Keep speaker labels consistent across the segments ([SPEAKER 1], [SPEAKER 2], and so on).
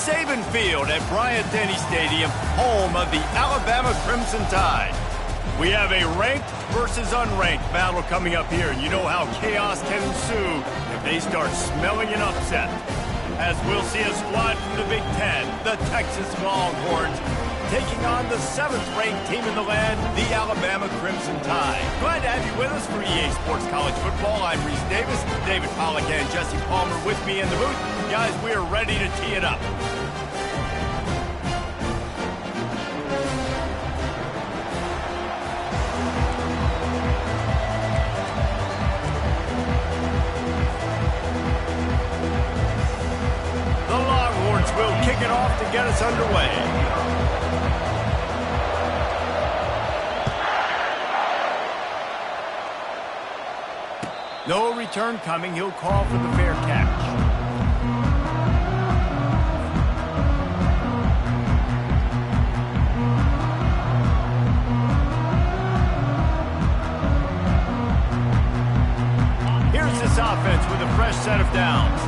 [SPEAKER 1] Saban Field at Bryant-Denny Stadium, home of the Alabama Crimson Tide. We have a ranked versus unranked battle coming up here, and you know how chaos can ensue if they start smelling an upset. As we'll see a squad from the Big Ten, the Texas Longhorns, taking on the 7th-ranked team in the land, the Alabama Crimson Tide. Glad to have you with us for EA Sports College Football. I'm Reese Davis, David Pollack and Jesse Palmer with me in the booth. Guys, we are ready to tee it up. The Longhorns will kick it off to get us underway. No return coming. He'll call for the fair catch. Here's this offense with a fresh set of downs.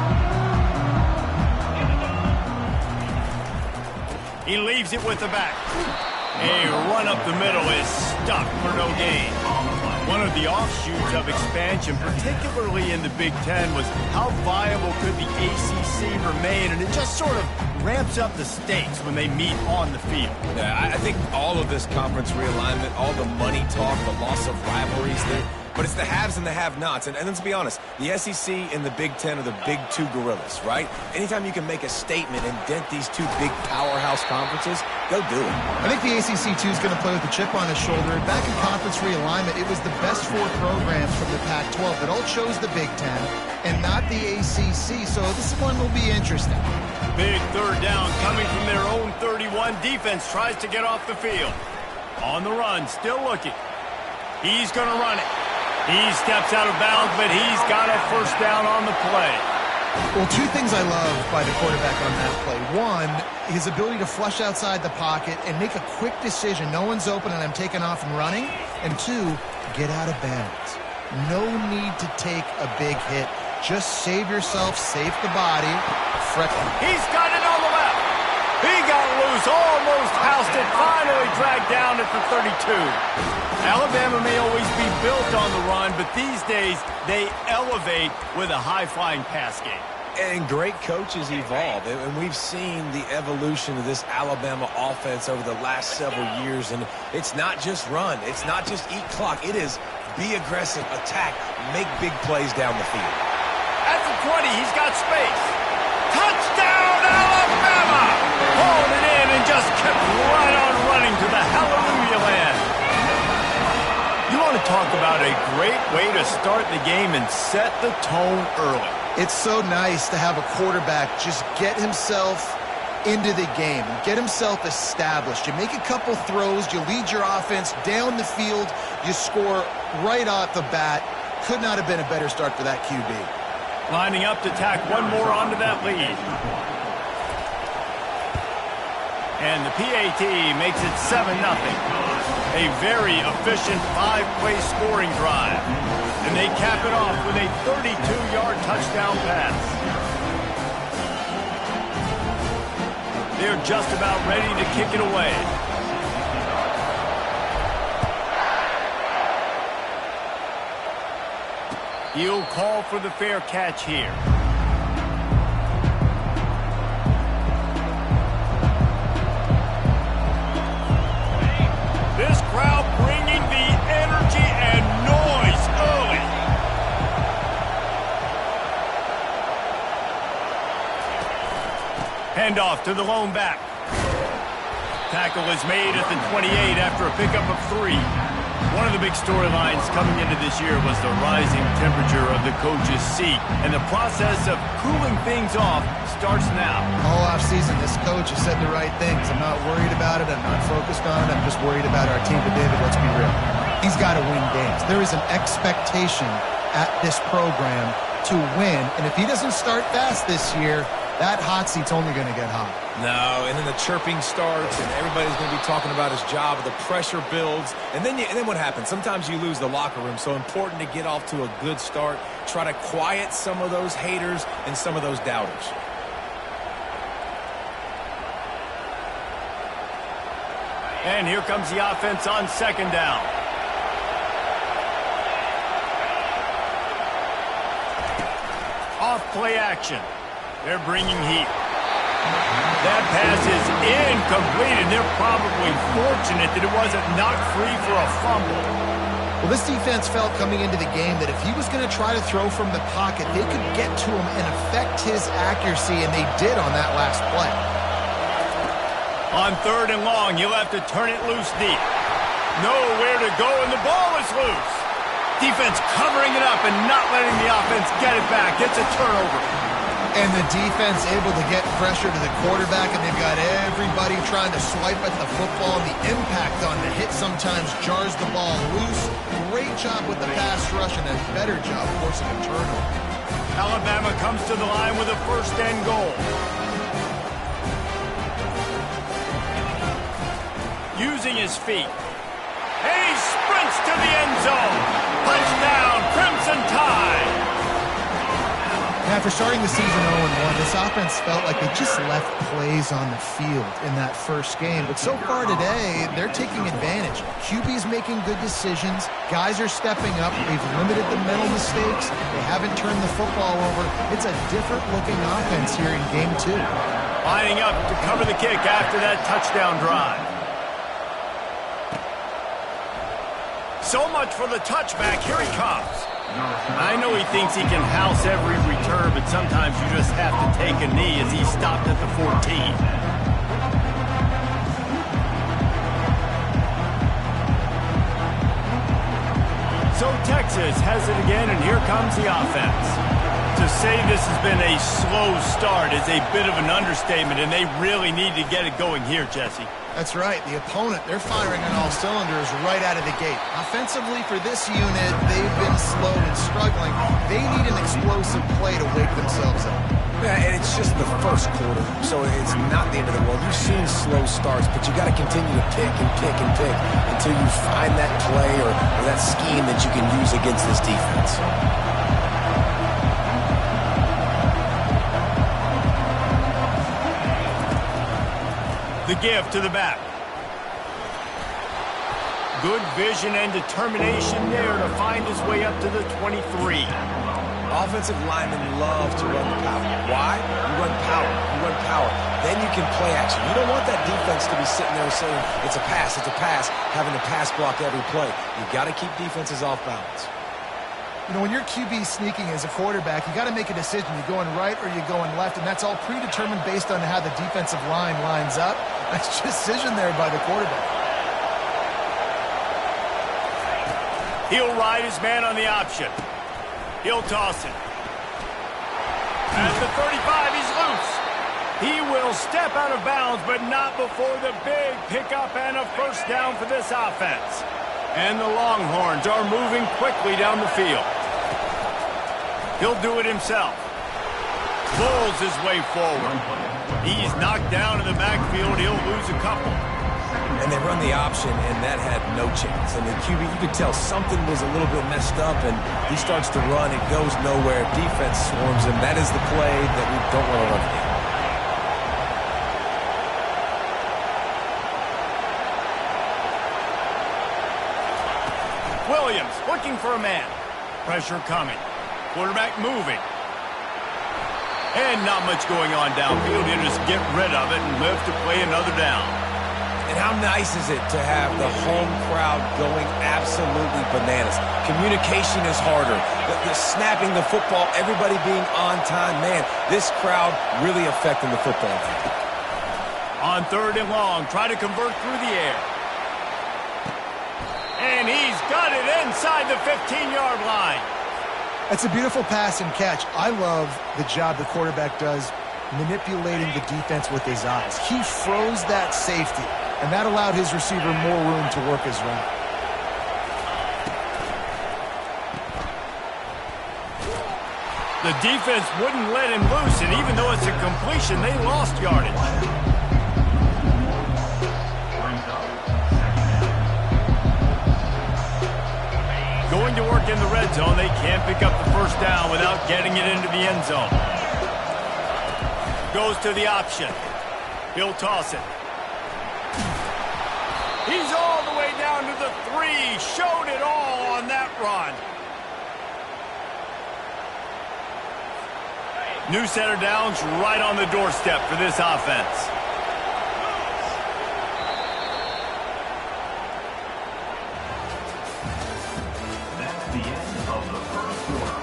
[SPEAKER 1] He leaves it with the back. A run up the middle is stuck for no gain. One of the offshoots of expansion, particularly in the Big Ten, was how viable could the ACC remain, and it just sort of ramps up the stakes when they meet on the field.
[SPEAKER 2] Yeah, I think all of this conference realignment, all the money talk, the loss of rivalries there, but it's the haves and the have-nots. And let's be honest, the SEC and the Big Ten are the big two gorillas, right? Anytime you can make a statement and dent these two big powerhouse conferences, go do it.
[SPEAKER 3] I think the ACC, too, is going to play with a chip on his shoulder. And back in conference realignment, it was the best 4 programs from the Pac-12 that all chose the Big Ten and not the ACC. So this one will be interesting.
[SPEAKER 1] Big third down coming from their own 31. Defense tries to get off the field. On the run, still looking. He's going to run it. He steps out of bounds, but he's got a first down on the play.
[SPEAKER 3] Well, 2 things I love by the quarterback on that play. 1, his ability to flush outside the pocket and make a quick decision. No one's open and I'm taking off and running. And 2, get out of bounds. No need to take a big hit. Just save yourself, save the body.
[SPEAKER 1] He's got it on the left. He got loose, almost housed it, finally dragged down at the 32. Alabama may always be built on the run, but these days they elevate with a high-flying pass game.
[SPEAKER 2] And great coaches evolve, and we've seen the evolution of this Alabama offense over the last several years, and it's not just run, it's not just eat clock, it is be aggressive, attack, make big plays down the field.
[SPEAKER 1] At the 20, he's got space. Touchdown, Alabama! Hauled it in and just kept right on running to the hallelujah land. You want to talk about a great way to start the game and set the tone early.
[SPEAKER 3] It's so nice to have a quarterback just get himself into the game and get himself established. You make a couple throws, you lead your offense down the field, you score right off the bat. Could not have been a better start for that QB.
[SPEAKER 1] Lining up to tack one more onto that lead. And the PAT makes it 7-0. A very efficient 5-play scoring drive. And they cap it off with a 32-yard touchdown pass. They're just about ready to kick it away. He'll call for the fair catch here. This crowd bringing the energy and noise early. Handoff to the lone back. Tackle is made at the 28 after a pickup of 3. One of the big storylines coming into this year was the rising temperature of the coach's seat, and the process of cooling things off starts now.
[SPEAKER 3] All offseason, this coach has said the right things. I'm not worried about it. I'm not focused on it. I'm just worried about our team. But David, let's be real. He's got to win games. There is an expectation at this program to win, and if he doesn't start fast this year, that hot seat's only going to get hot.
[SPEAKER 2] No, and then the chirping starts, and everybody's going to be talking about his job. The pressure builds, and then what happens? Sometimes you lose the locker room, so important to get off to a good start. Try to quiet some of those haters and some of those doubters.
[SPEAKER 1] And here comes the offense on second down. Off play action. They're bringing heat. That pass is incomplete, and they're probably fortunate that it wasn't knocked free for a fumble.
[SPEAKER 3] Well, this defense felt coming into the game that if he was going to try to throw from the pocket, they could get to him and affect his accuracy, and they did on that last play.
[SPEAKER 1] On third and long, you'll have to turn it loose deep. Nowhere to go, and the ball is loose. Defense covering it up and not letting the offense get it back. It's a turnover.
[SPEAKER 3] And the defense able to get pressure to the quarterback, and they've got everybody trying to swipe at the football. The impact on the hit sometimes jars the ball loose. Great job with the pass rush and a better job forcing a turnover.
[SPEAKER 1] Alabama comes to the line with a first and goal. Using his feet. And he sprints to the end zone. Touchdown, Crimson Tide.
[SPEAKER 3] After starting the season 0-1, this offense felt like they just left plays on the field in that first game. But so far today, they're taking advantage. QB's making good decisions. Guys are stepping up. They've limited the mental mistakes. They haven't turned the football over. It's a different-looking offense here in Game 2.
[SPEAKER 1] Lining up to cover the kick after that touchdown drive. So much for the touchback. Here he comes. I know he thinks he can house every return, but sometimes you just have to take a knee as he stopped at the 14. So Texas has it again, and here comes the offense. To say this has been a slow start is a bit of an understatement, and they really need to get it going here, Jesse.
[SPEAKER 3] That's right. The opponent, they're firing on all cylinders right out of the gate. Offensively for this unit, they've been slow and struggling. They need an explosive play to wake themselves up.
[SPEAKER 2] Yeah, and it's just the first quarter, so it's not the end of the world. You've seen slow starts, but you got to continue to pick and pick and pick until you find that play or that scheme that you can use against this defense.
[SPEAKER 1] The give to the back. Good vision and determination there to find his way up to the 23.
[SPEAKER 2] Offensive linemen love to run the power. Why? You run power. You run power. Then you can play action. You don't want that defense to be sitting there saying, it's a pass, having to pass block every play. You've got to keep defenses off balance.
[SPEAKER 3] You know, when your QB sneaking as a quarterback, you got to make a decision. You're going right or you're going left, and that's all predetermined based on how the defensive line lines up. Nice decision there by the quarterback.
[SPEAKER 1] He'll ride his man on the option. He'll toss it. At the 35, he's loose. He will step out of bounds, but not before the big pickup and a first down for this offense. And the Longhorns are moving quickly down the field. He'll do it himself. Pulls his way forward. He's knocked down in the backfield. He'll lose a couple.
[SPEAKER 2] And they run the option, and that had no chance. And the QB, you could tell something was a little bit messed up, and he starts to run. It goes nowhere. Defense swarms him. That is the play that we don't want to run again.
[SPEAKER 1] Williams looking for a man. Pressure coming. Quarterback moving. And not much going on downfield. He'll just get rid of it and live to play another down.
[SPEAKER 2] And how nice is it to have the home crowd going absolutely bananas? Communication is harder. The snapping the football, everybody being on time. Man, this crowd really affecting the football game.
[SPEAKER 1] On third and long, try to convert through the air. And he's got it inside the 15-yard line.
[SPEAKER 3] That's a beautiful pass and catch. I love the job the quarterback does manipulating the defense with his eyes. He froze that safety, and that allowed his receiver more room to work his route.
[SPEAKER 1] The defense wouldn't let him loose, and even though it's a completion, they lost yardage. Going to work in the red zone, they can't pick up the first down without getting it into the end zone. Goes to the option. He'll toss it. He's all the way down to the 3. Showed it all on that run. New set of downs right on the doorstep for this offense.
[SPEAKER 4] That's the end of the first quarter.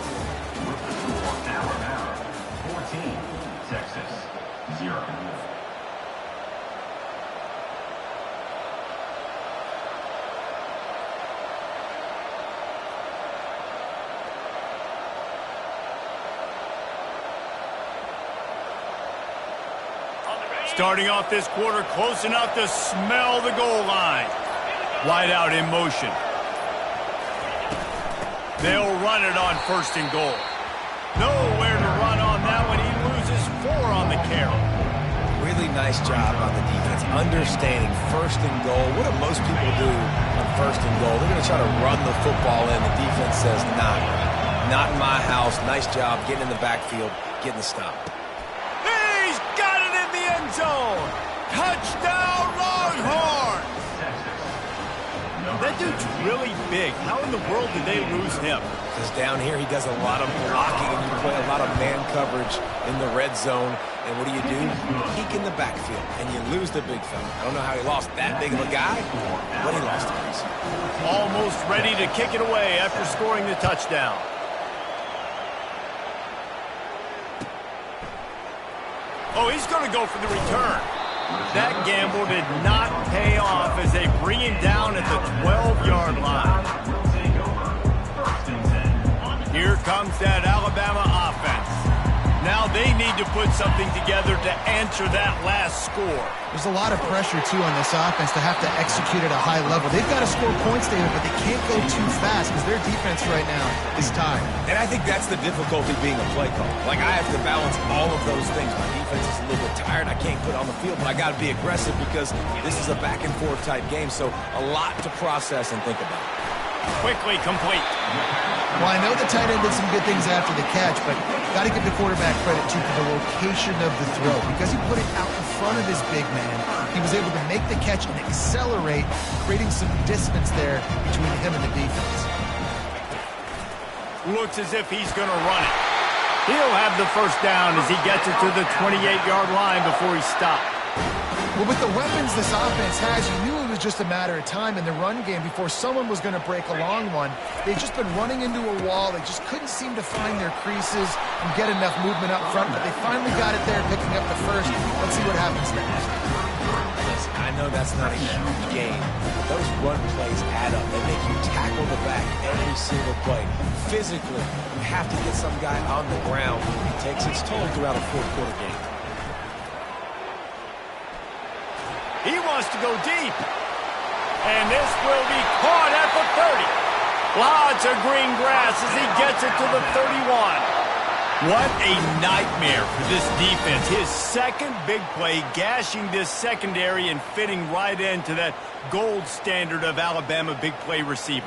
[SPEAKER 4] With the score, Alabama 14, Texas 0.
[SPEAKER 1] Starting off this quarter close enough to smell the goal line. Wide out in motion. They'll run it on 1st and goal. Nowhere to run on that one. He loses 4 on the carry.
[SPEAKER 2] Really nice job on the defense, understanding 1st and goal. What do most people do on 1st and goal? They're going to try to run the football in. The defense says, nah, not in my house. Nice job getting in the backfield, getting the stop.
[SPEAKER 1] He's got it in the end zone. Touchdown, Longhorn. That dude's really big. How in the world did they lose him?
[SPEAKER 2] Because down here he does a lot of blocking, and you play a lot of man coverage in the red zone. And what do? Peek in the backfield, and you lose the big fella. I don't know how he lost that big of a guy, but he lost it.
[SPEAKER 1] Almost ready to kick it away after scoring the touchdown. Oh, he's going to go for the return. That gamble did not pay off as they bring him down at the 12-yard line. Here comes that Alabama offense. Now they need to put something together to answer that last score.
[SPEAKER 3] There's a lot of pressure, too, on this offense to have to execute at a high level. They've got to score points, David, but they can't go too fast because their defense right now is tired.
[SPEAKER 2] And I think that's the difficulty being a play caller. Like, I have to balance all of those things. My defense is a little bit tired. I can't put it on the field, but I got to be aggressive because this is a back-and-forth type game, so a lot to process and think about.
[SPEAKER 1] Quickly complete.
[SPEAKER 3] Well, I know the tight end did some good things after the catch, but got to give the quarterback credit, too, for the location of the throw. Because he put it out in front of his big man, he was able to make the catch and accelerate, creating some distance there between him and the defense.
[SPEAKER 1] Looks as if he's going to run it. He'll have the first down as he gets it to the 28-yard line before he stopped.
[SPEAKER 3] Well, with the weapons this offense has, you knew it was just a matter of time in the run game before someone was going to break a long one. They've just been running into a wall. They just couldn't seem to find their creases and get enough movement up front, but they finally got it there, picking up the first. Let's see what happens next.
[SPEAKER 2] Listen, I know that's not a huge game, but those run plays add up. They make you tackle the back every single play. Physically, you have to get some guy on the ground. It takes its toll throughout a fourth-quarter game.
[SPEAKER 1] He wants to go deep. And this will be caught at the 30. Lots of green grass as he gets it to the 31. What a nightmare for this defense. His second big play, gashing this secondary and fitting right into that gold standard of Alabama big play receivers.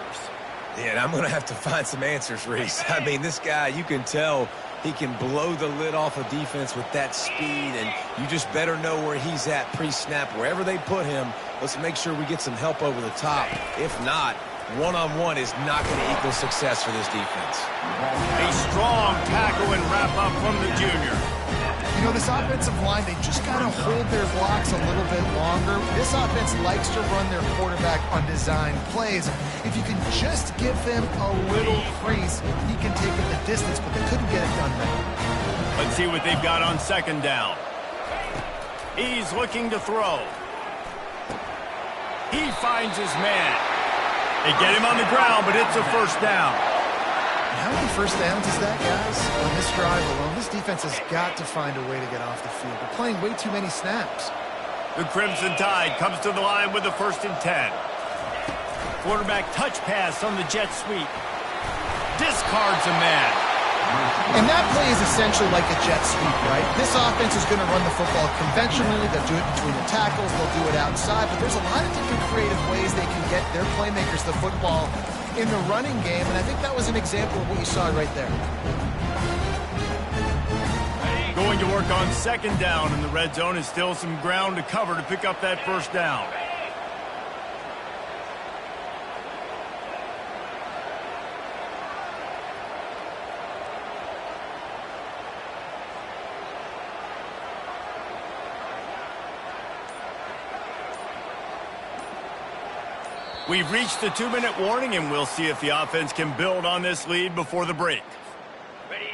[SPEAKER 2] Yeah, and I'm going to have to find some answers, Reese. I mean, this guy, you can tell he can blow the lid off a defense with that speed, and you just better know where he's at pre-snap. Wherever they put him, let's make sure we get some help over the top. If not, one-on-one is not going to equal success for this defense.
[SPEAKER 1] A strong tackle and wrap-up from the junior.
[SPEAKER 3] You know, this offensive line, they just got to hold their blocks a little bit longer. This offense likes to run their quarterback on design plays. If you can just give them a little crease, he can take it the distance, but they couldn't get it done right.
[SPEAKER 1] Let's see what they've got on second down. He's looking to throw. He finds his man. They get him on the ground, but it's a first down.
[SPEAKER 3] How many first downs is that, guys? On this drive alone, this defense has got to find a way to get off the field. They're playing way too many snaps.
[SPEAKER 1] The Crimson Tide comes to the line with a 1st and 10. Quarterback touch pass on the jet sweep. Discards a man.
[SPEAKER 3] And that play is essentially like a jet sweep, right? This offense is going to run the football conventionally. They'll do it between the tackles. They'll do it outside. But there's a lot of different creative ways they can get their playmakers the football in the running game, and I think that was an example of what you saw right there.
[SPEAKER 1] Going to work on second down in the red zone is still some ground to cover to pick up that first down. We've reached the 2-minute warning, and we'll see if the offense can build on this lead before the break.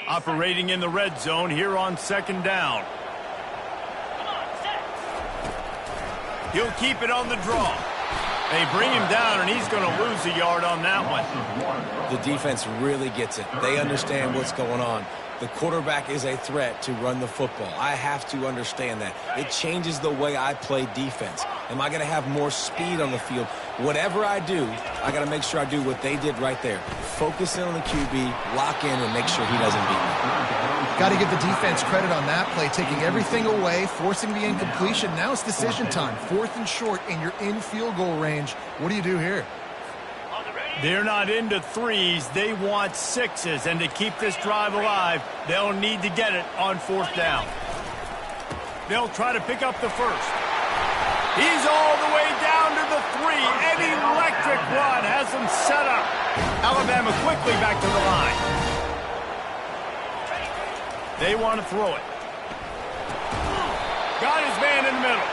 [SPEAKER 1] Operating in the red zone here on 2nd down. He'll keep it on the draw. They bring him down, and he's going to lose a yard on that one.
[SPEAKER 2] The defense really gets it. They understand what's going on. The quarterback is a threat to run the football. I have to understand that. It changes the way I play defense. Am I going to have more speed on the field? Whatever I do, I got to make sure I do what they did right there. Focus in on the QB, lock in, and make sure he doesn't beat me.
[SPEAKER 3] Got to give the defense credit on that play, taking everything away, forcing the incompletion. Now it's decision time. 4th and short, and you're in field goal range. What do you do here?
[SPEAKER 1] They're not into 3s. They want 6s. And to keep this drive alive, they'll need to get it on 4th down. They'll try to pick up the first. He's all the way down to the 3. An electric run has them set up. Alabama quickly back to the line. They want to throw it. Got his man in the middle.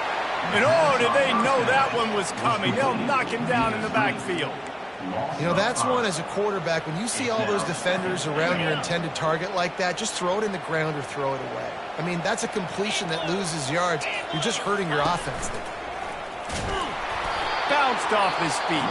[SPEAKER 1] And oh, did they know that one was coming. They'll knock him down in the backfield.
[SPEAKER 3] You know, that's one as a quarterback. When you see all those defenders around your intended target like that, just throw it in the ground or throw it away. I mean, that's a completion that loses yards. You're just hurting your offense there.
[SPEAKER 1] Bounced off his feet.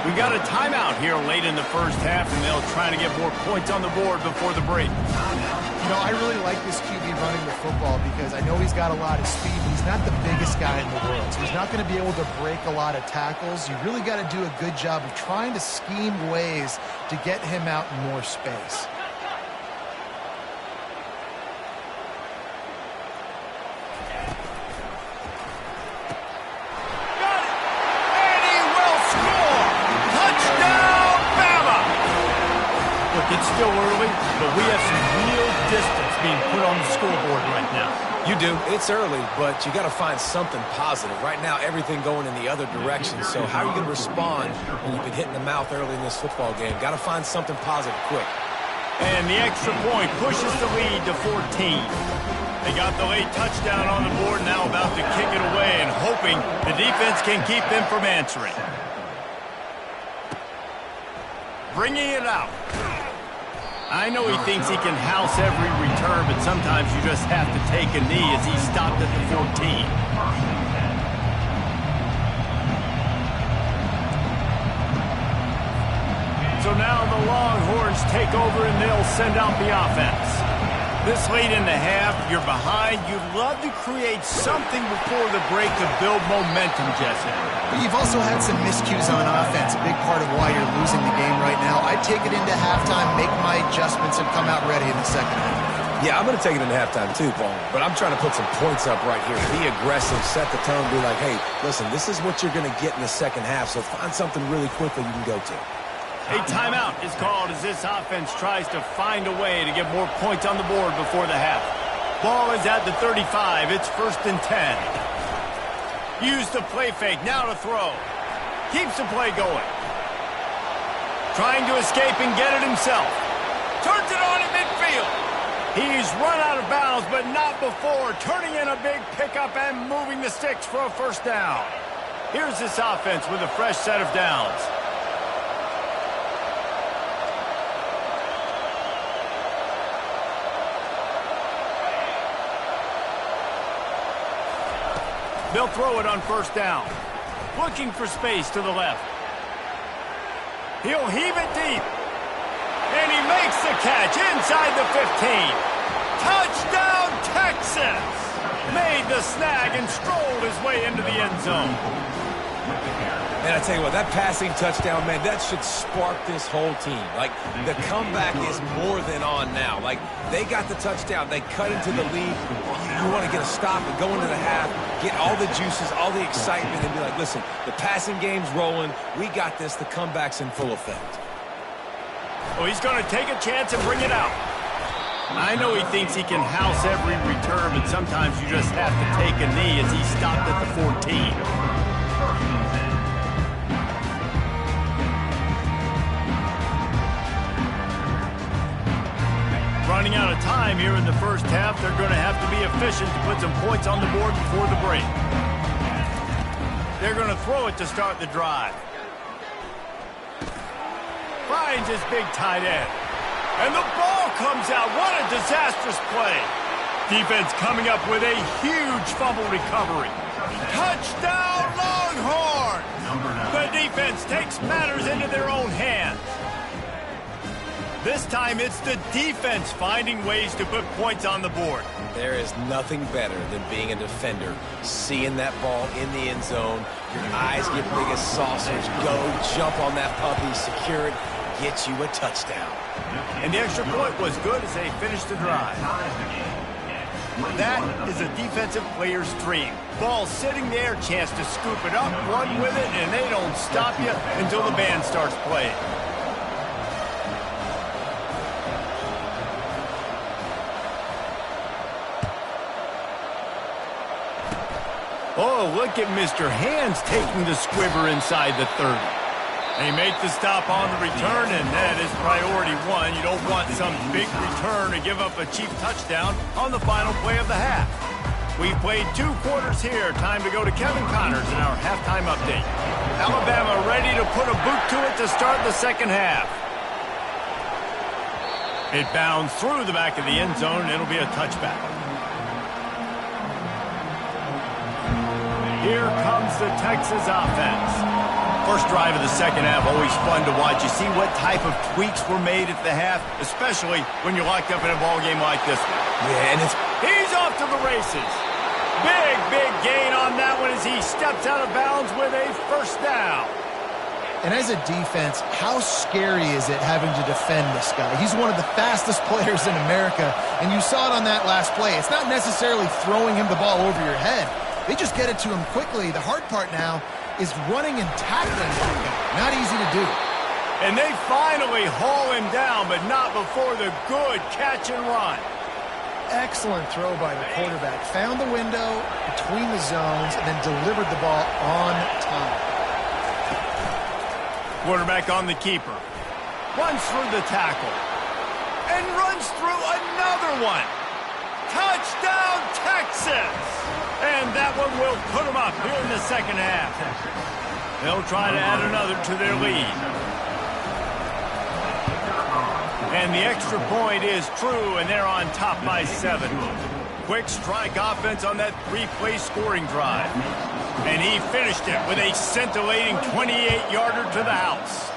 [SPEAKER 1] We got a timeout here late in the first half, and they'll try to get more points on the board before the break.
[SPEAKER 3] You know, I really like this QB running the football because I know he's got a lot of speed, but he's not the biggest guy in the world. So he's not going to be able to break a lot of tackles. You really got to do a good job of trying to scheme ways to get him out in more space.
[SPEAKER 1] It's still early, but we have some real distance being put on the scoreboard right now.
[SPEAKER 2] You do. It's early, but you got to find something positive. Right now, everything going in the other direction. So how are you going to respond when you've been hitting the mouth early in this football game? Got to find something positive quick.
[SPEAKER 1] And the extra point pushes the lead to 14. They got the late touchdown on the board, now about to kick it away and hoping the defense can keep them from answering. Bringing it out. I know he thinks he can house every return, but sometimes you just have to take a knee as he stopped at the 14. So now the Longhorns take over and they'll send out the offense. This late in the half, you're behind. You'd love to create something before the break to build momentum, Jesse.
[SPEAKER 3] But you've also had some miscues on offense, a big part of why you're losing the game right now. I'd take it into halftime, make my adjustments, and come out ready in the second half.
[SPEAKER 2] Yeah, I'm going to take it into halftime too, Paul. But I'm trying to put some points up right here. Be aggressive, set the tone, be like, hey, listen, this is what you're going to get in the second half, so find something really quickly you can go to.
[SPEAKER 1] A timeout is called as this offense tries to find a way to get more points on the board before the half. Ball is at the 35. It's 1st and 10. Use the play fake. Now to throw. Keeps the play going. Trying to escape and get it himself. Turns it on in midfield. He's run out of bounds, but not before. Turning in a big pickup and moving the sticks for a 1st down. Here's this offense with a fresh set of downs. They'll throw it on 1st down. Looking for space to the left. He'll heave it deep. And he makes the catch inside the 15. Touchdown, Texas! Made the snag and strolled his way into the end zone.
[SPEAKER 2] Man, I tell you what, that passing touchdown, man, that should spark this whole team. Like, the comeback is more than on now. Like, they got the touchdown. They cut into the lead. You want to get a stop and go into the half, get all the juices, all the excitement, and be like, listen, the passing game's rolling. We got this. The comeback's in full effect.
[SPEAKER 1] Oh, he's going to take a chance and bring it out. I know he thinks he can house every return, but sometimes you just have to take a knee as he stopped at the 14. Running out of time here in the first half, they're going to have to be efficient to put some points on the board before the break. They're going to throw it to start the drive. finds his big tight end. And the ball comes out. What a disastrous play. Defense coming up with a huge fumble recovery. Touchdown, Longhorn! The defense takes matters into their own hands. This time it's the defense finding ways to put points on the board.
[SPEAKER 2] There is nothing better than being a defender, seeing that ball in the end zone, your eyes get big as saucers, go, jump on that puppy, secure it, get you a touchdown.
[SPEAKER 1] And the extra point was good as they finished the drive. That is a defensive player's dream. Ball sitting there, chance to scoop it up, run with it, and they don't stop you until the band starts playing. Oh, look at Mr. Hands taking the squibber inside the 30. They make the stop on the return, and that is priority one. You don't want some big return to give up a cheap touchdown on the final play of the half. We've played 2 quarters here. Time to go to Kevin Connors in our halftime update. Alabama ready to put a boot to it to start the second half. It bounds through the back of the end zone, and it'll be a touchback. Here comes the Texas offense. First drive of the second half, always fun to watch. You see what type of tweaks were made at the half, especially when you're locked up in a ball game like this one.
[SPEAKER 2] Yeah, and
[SPEAKER 1] He's off to the races. Big gain on that one as he steps out of bounds with a first down.
[SPEAKER 3] And as a defense, how scary is it having to defend this guy? He's one of the fastest players in America, and you saw it on that last play. It's not necessarily throwing him the ball over your head. They just get it to him quickly. The hard part now is running and tackling that guy. Not easy to do.
[SPEAKER 1] And they finally haul him down, but not before the good catch and run.
[SPEAKER 3] Excellent throw by the quarterback. Found the window between the zones and then delivered the ball on time.
[SPEAKER 1] Quarterback on the keeper. Runs through the tackle. And runs through another one. Touchdown, Texas! And that one will put them up here in the second half. They'll try to add another to their lead. And the extra point is true, and they're on top by 7. Quick strike offense on that 3-play scoring drive. And he finished it with a scintillating 28-yarder to the house.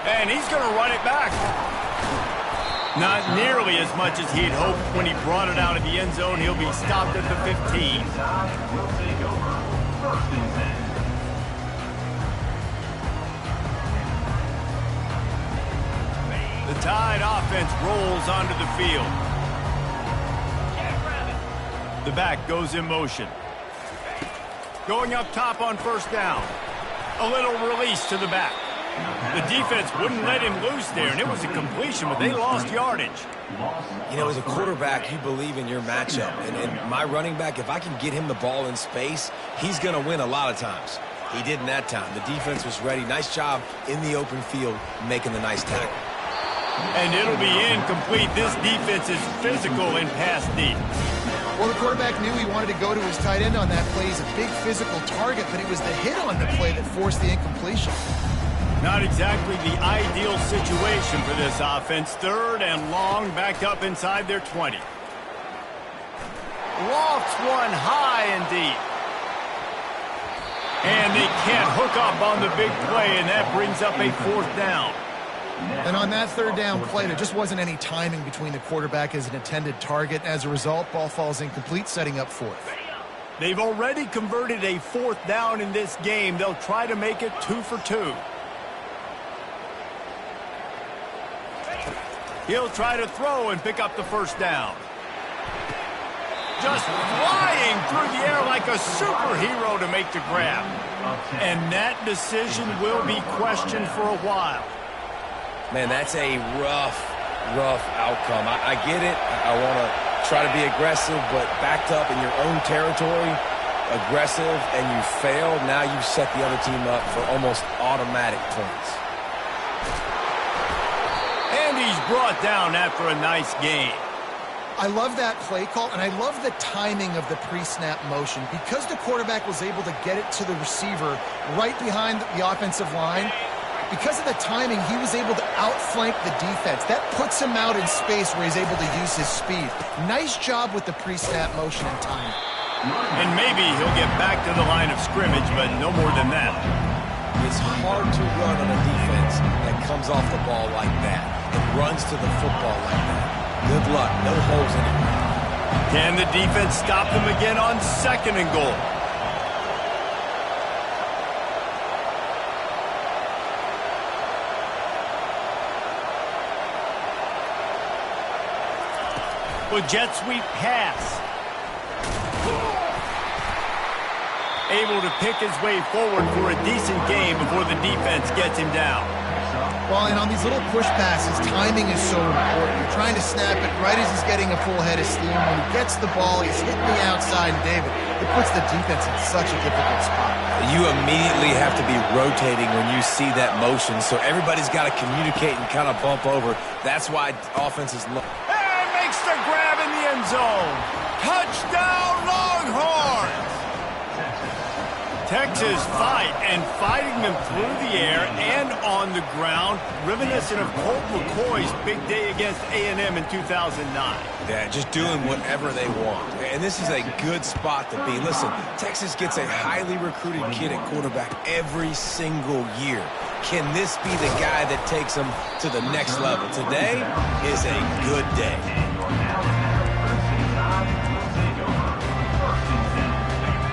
[SPEAKER 1] And he's going to run it back. Not nearly as much as he'd hoped when he brought it out of the end zone. He'll be stopped at the 15. The Tide offense rolls onto the field. The back goes in motion. Going up top on first down. A little release to the back. The defense wouldn't let him loose there, and it was a completion, but they lost yardage.
[SPEAKER 2] You know, as a quarterback, you believe in your matchup. And my running back, if I can get him the ball in space, he's going to win a lot of times. He did in that time. The defense was ready. Nice job in the open field making the nice tackle.
[SPEAKER 1] And it'll be incomplete. This defense is physical in pass deep.
[SPEAKER 3] Well, the quarterback knew he wanted to go to his tight end on that play. He's a big physical target, but it was the hit on the play that forced the incompletion.
[SPEAKER 1] Not exactly the ideal situation for this offense. 3rd and long, backed up inside their 20. Lofts one high and deep. And they can't hook up on the big play, and that brings up a 4th down.
[SPEAKER 3] And on that 3rd down play, there just wasn't any timing between the quarterback as an intended target. As a result, ball falls incomplete, setting up 4th.
[SPEAKER 1] They've already converted a 4th down in this game. They'll try to make it 2 for 2. He'll try to throw and pick up the first down. Just flying through the air like a superhero to make the grab. And that decision will be questioned for a while.
[SPEAKER 2] Man, that's a rough outcome. I get it. I want to try to be aggressive, but backed up in your own territory, aggressive, and you failed. Now you've set the other team up for almost automatic points.
[SPEAKER 1] And he's brought down after a nice game.
[SPEAKER 3] I love that play call, and I love the timing of the pre-snap motion. Because the quarterback was able to get it to the receiver right behind the offensive line, because of the timing, he was able to outflank the defense. That puts him out in space where he's able to use his speed. Nice job with the pre-snap motion and timing.
[SPEAKER 1] And maybe he'll get back to the line of scrimmage, but no more than that.
[SPEAKER 2] It's hard to run on a defense that comes off the ball like that and runs to the football like that. Good luck. No holes anywhere.
[SPEAKER 1] Can the defense stop them again on 2nd and goal? With jet sweep pass. Able to pick his way forward for a decent game before the defense gets him down.
[SPEAKER 3] Well, and on these little push passes, timing is so important. You're trying to snap it right as he's getting a full head of steam. When he gets the ball, he's hitting the outside, and David, it puts the defense in such a difficult spot.
[SPEAKER 2] You immediately have to be rotating when you see that motion, so everybody's got to communicate and kind of bump over. That's why offense is low.
[SPEAKER 1] And makes the grab in the end zone. Touchdown, Longhorns! Texas fighting them through the air and on the ground, reminiscent of Colt McCoy's big day against A&M in 2009.
[SPEAKER 2] Yeah, just doing whatever they want. And this is a good spot to be. Listen, Texas gets a highly recruited kid at quarterback every single year. Can this be the guy that takes them to the next level? Today is a good day.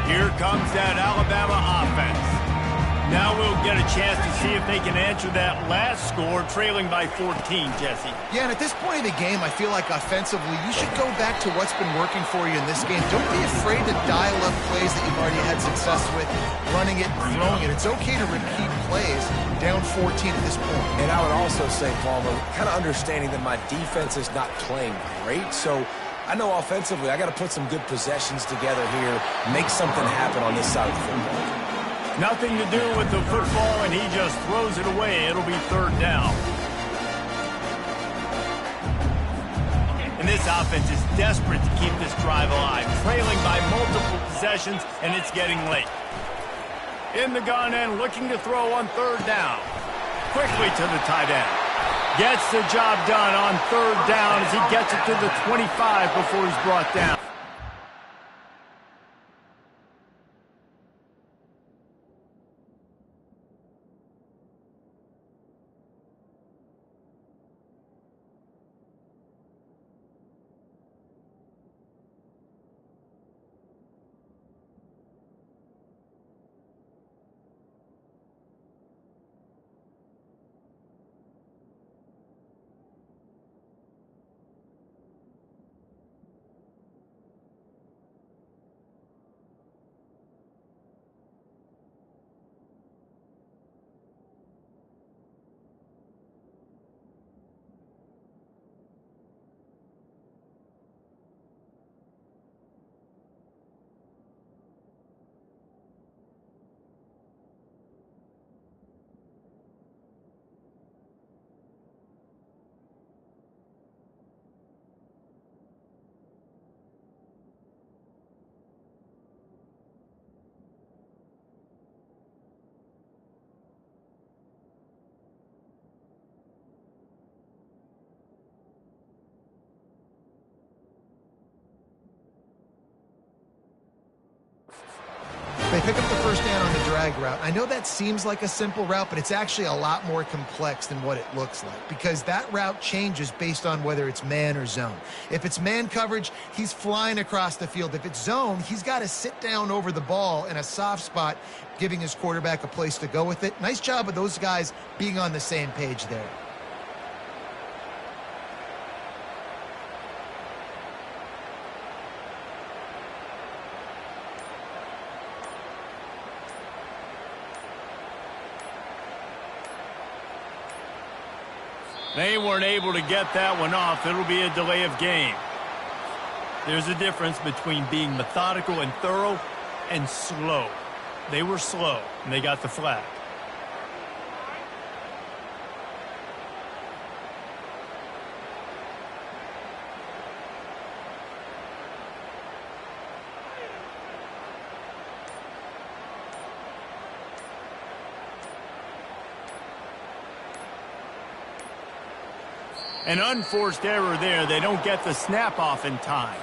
[SPEAKER 1] Here comes that Alabama offense. Now we'll get a chance to see if they can answer that last score, trailing by 14, Jesse.
[SPEAKER 3] Yeah, and at this point of the game, I feel like offensively, you should go back to what's been working for you in this game. Don't be afraid to dial up plays that you've already had success with, running it and throwing it. It's okay to repeat plays down 14 at this point.
[SPEAKER 2] And I would also say, Palmer, kind of understanding that my defense is not playing great, so I know offensively I got to put some good possessions together here, make something happen on this side of the football.
[SPEAKER 1] Nothing to do with the football, and he just throws it away. It'll be 3rd down. And this offense is desperate to keep this drive alive, trailing by multiple possessions, and it's getting late. In the gun and looking to throw on 3rd down. Quickly to the tight end. Gets the job done on 3rd down as he gets it to the 25 before he's brought down.
[SPEAKER 3] They pick up the 1st down on the drag route. I know that seems like a simple route, but it's actually a lot more complex than what it looks like because that route changes based on whether it's man or zone. If it's man coverage, he's flying across the field. If it's zone, he's got to sit down over the ball in a soft spot, giving his quarterback a place to go with it. Nice job of those guys being on the same page there.
[SPEAKER 1] They weren't able to get that one off. It'll be a delay of game. There's a difference between being methodical and thorough and slow. They were slow, and they got the flag. An unforced error there. They don't get the snap off in time.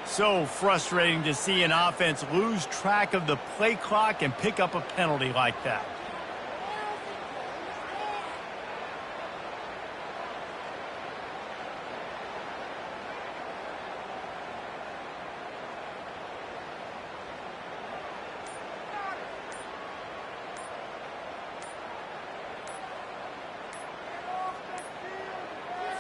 [SPEAKER 1] So frustrating to see an offense lose track of the play clock and pick up a penalty like that.